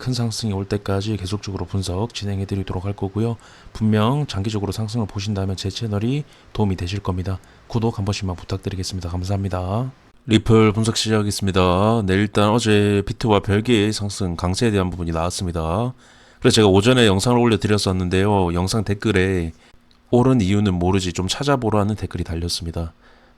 큰 상승이 올 때까지 계속적으로 분석 진행해 드리도록 할 거고요. 분명 장기적으로 상승을 보신다면 제 채널이 도움이 되실 겁니다. 구독 한 번씩만 부탁드리겠습니다. 감사합니다. 리플 분석 시작하겠습니다. 네, 일단 어제 비트와 별개의 상승 강세에 대한 부분이 나왔습니다. 그래서 제가 오전에 영상을 올려드렸었는데요. 영상 댓글에 옳은 이유는 모르지 좀 찾아보라는 댓글이 달렸습니다.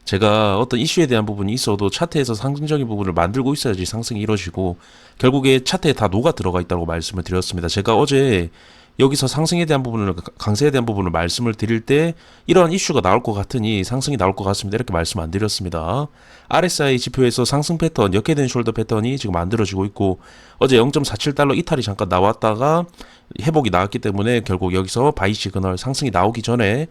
제가 어떤 이슈에 대한 부분이 있어도 차트에서 상승적인 부분을 만들고 있어야지 상승이 이루어지고 결국에 차트에 다 녹아 들어가 있다고 말씀을 드렸습니다. 제가 어제 여기서 상승에 대한 부분을 강세에 대한 부분을 말씀을 드릴 때 이러한 이슈가 나올 것 같으니 상승이 나올 것 같습니다. 이렇게 말씀 안 드렸습니다. RSI 지표에서 상승 패턴, 역회된 숄더 패턴이 지금 만들어지고 있고 어제 0.47달러 이탈이 잠깐 나왔다가 회복이 나왔기 때문에 결국 여기서 바이 시그널 상승이 나오기 전에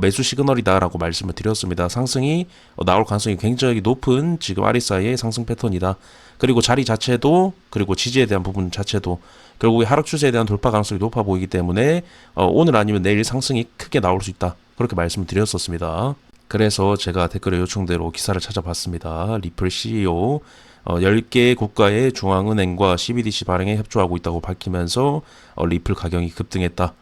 매수 시그널이다라고 말씀을 드렸습니다. 상승이 나올 가능성이 굉장히 높은 지금 RSI의 상승 패턴이다. 그리고 자리 자체도 그리고 지지에 대한 부분 자체도 결국에 하락 추세에 대한 돌파 가능성이 높아 보이기 때문에 오늘 아니면 내일 상승이 크게 나올 수 있다. 그렇게 말씀을 드렸었습니다. 그래서 제가 댓글에 요청대로 기사를 찾아봤습니다. 리플 CEO 10개 국가의 중앙은행과 CBDC 발행에 협조하고 있다고 밝히면서 리플 가격이 급등했다.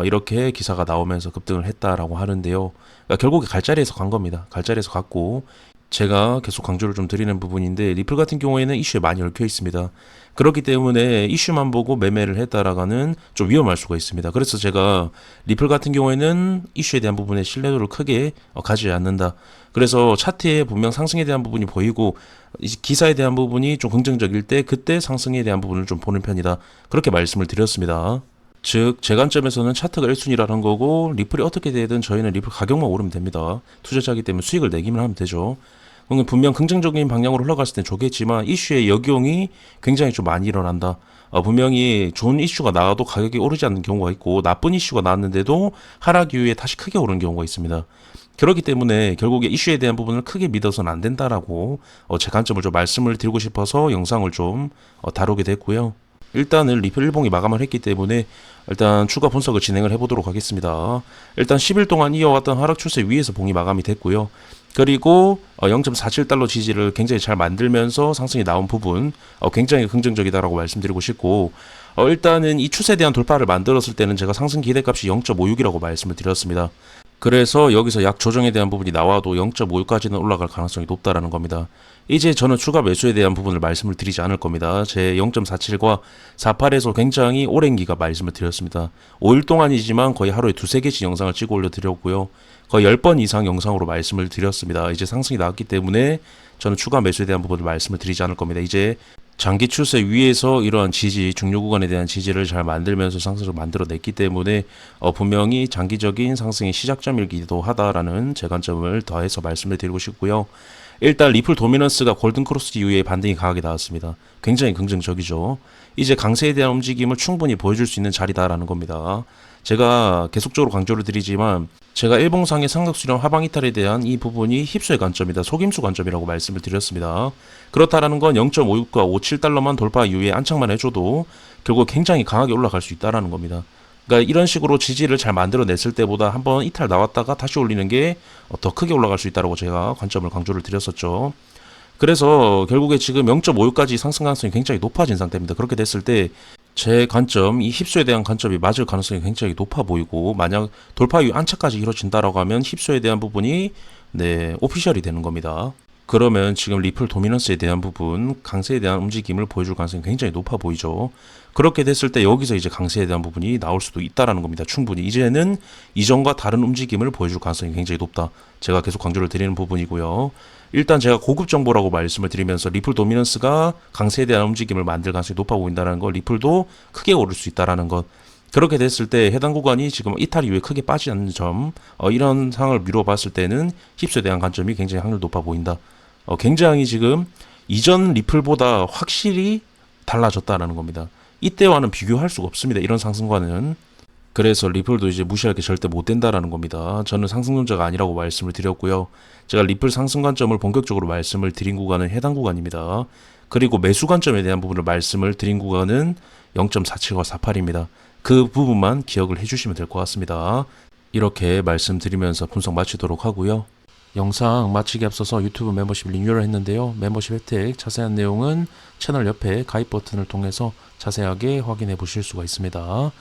이렇게 기사가 나오면서 급등을 했다라고 하는데요. 그러니까 결국에 갈자리에서 간 겁니다. 갈자리에서 갔고 제가 계속 강조를 좀 드리는 부분인데 리플 같은 경우에는 이슈에 많이 얽혀 있습니다. 그렇기 때문에 이슈만 보고 매매를 했다라가는 좀 위험할 수가 있습니다. 그래서 제가 리플 같은 경우에는 이슈에 대한 부분에 신뢰도를 크게 가지지 않는다. 그래서 차트에 분명 상승에 대한 부분이 보이고 기사에 대한 부분이 좀 긍정적일 때 그때 상승에 대한 부분을 좀 보는 편이다. 그렇게 말씀을 드렸습니다. 즉 제 관점에서는 차트가 1순위라는 거고 리플이 어떻게 되든 저희는 리플 가격만 오르면 됩니다. 투자자이기 때문에 수익을 내기만 하면 되죠. 분명 긍정적인 방향으로 흘러갔을 땐 좋겠지만 이슈의 역용이 굉장히 좀 많이 일어난다. 분명히 좋은 이슈가 나와도 가격이 오르지 않는 경우가 있고 나쁜 이슈가 나왔는데도 하락 이후에 다시 크게 오르는 경우가 있습니다. 그렇기 때문에 결국에 이슈에 대한 부분을 크게 믿어서는 안 된다라고 제 관점을 좀 말씀을 드리고 싶어서 영상을 좀 다루게 됐고요. 일단은 리플 일봉이 마감을 했기 때문에 일단 추가 분석을 진행을 해보도록 하겠습니다. 일단 10일 동안 이어왔던 하락 추세 위에서 봉이 마감이 됐고요. 그리고 0.47달러 지지를 굉장히 잘 만들면서 상승이 나온 부분 굉장히 긍정적이다라고 말씀드리고 싶고 일단은 이 추세에 대한 돌파를 만들었을 때는 제가 상승 기대값이 0.56이라고 말씀을 드렸습니다. 그래서 여기서 약 조정에 대한 부분이 나와도 0.56까지는 올라갈 가능성이 높다라는 겁니다. 이제 저는 추가 매수에 대한 부분을 말씀을 드리지 않을 겁니다. 제 0.47과 48에서 굉장히 오랜 기간 말씀을 드렸습니다. 5일 동안이지만 거의 하루에 두세 개씩 영상을 찍어 올려드렸고요. 거의 10번 이상 영상으로 말씀을 드렸습니다. 이제 상승이 나왔기 때문에 저는 추가 매수에 대한 부분을 말씀을 드리지 않을 겁니다. 이제 장기 추세 위에서 이러한 지지, 중요 구간에 대한 지지를 잘 만들면서 상승을 만들어냈기 때문에 분명히 장기적인 상승의 시작점이기도 하다라는 제 관점을 더해서 말씀을 드리고 싶고요. 일단 리플 도미넌스가 골든크로스 이후에 반등이 강하게 나왔습니다. 굉장히 긍정적이죠. 이제 강세에 대한 움직임을 충분히 보여줄 수 있는 자리다라는 겁니다. 제가 계속적으로 강조를 드리지만 제가 일봉상의 상승수렴 하방 이탈에 대한 이 부분이 힙소의 관점이다. 속임수 관점이라고 말씀을 드렸습니다. 그렇다라는 건 0.56과 57달러만 돌파 이후에 안착만 해줘도 결국 굉장히 강하게 올라갈 수 있다라는 겁니다. 그러니까 이런 식으로 지지를 잘 만들어냈을 때보다 한번 이탈 나왔다가 다시 올리는 게 더 크게 올라갈 수 있다고 제가 관점을 강조를 드렸었죠. 그래서 결국에 지금 0.56까지 상승 가능성이 굉장히 높아진 상태입니다. 그렇게 됐을 때 제 관점, 이 힙소에 대한 관점이 맞을 가능성이 굉장히 높아 보이고 만약 돌파 이후 안착까지 이루어진다라고 하면 힙소에 대한 부분이 오피셜이 되는 겁니다. 그러면 지금 리플 도미넌스에 대한 부분, 강세에 대한 움직임을 보여줄 가능성이 굉장히 높아 보이죠. 그렇게 됐을 때 여기서 이제 강세에 대한 부분이 나올 수도 있다라는 겁니다. 충분히. 이제는 이전과 다른 움직임을 보여줄 가능성이 굉장히 높다. 제가 계속 강조를 드리는 부분이고요. 일단 제가 고급 정보라고 말씀을 드리면서 리플 도미넌스가 강세에 대한 움직임을 만들 가능성이 높아 보인다는 것, 리플도 크게 오를 수 있다는 것. 그렇게 됐을 때 해당 구간이 지금 이탈 이후에 크게 빠지지 않는 점, 이런 상황을 미뤄봤을 때는 힙소에 대한 관점이 굉장히 확률 높아 보인다. 굉장히 지금 이전 리플보다 확실히 달라졌다라는 겁니다. 이때와는 비교할 수가 없습니다. 이런 상승과는. 그래서 리플도 이제 무시할 게 절대 못 된다라는 겁니다. 저는 상승론자가 아니라고 말씀을 드렸고요. 제가 리플 상승 관점을 본격적으로 말씀을 드린 구간은 해당 구간입니다. 그리고 매수 관점에 대한 부분을 말씀을 드린 구간은 0.47과 48입니다. 그 부분만 기억을 해주시면 될 것 같습니다. 이렇게 말씀드리면서 분석 마치도록 하고요. 영상 마치기 앞서서 유튜브 멤버십 리뉴얼을 했는데요. 멤버십 혜택 자세한 내용은 채널 옆에 가입 버튼을 통해서 자세하게 확인해 보실 수가 있습니다.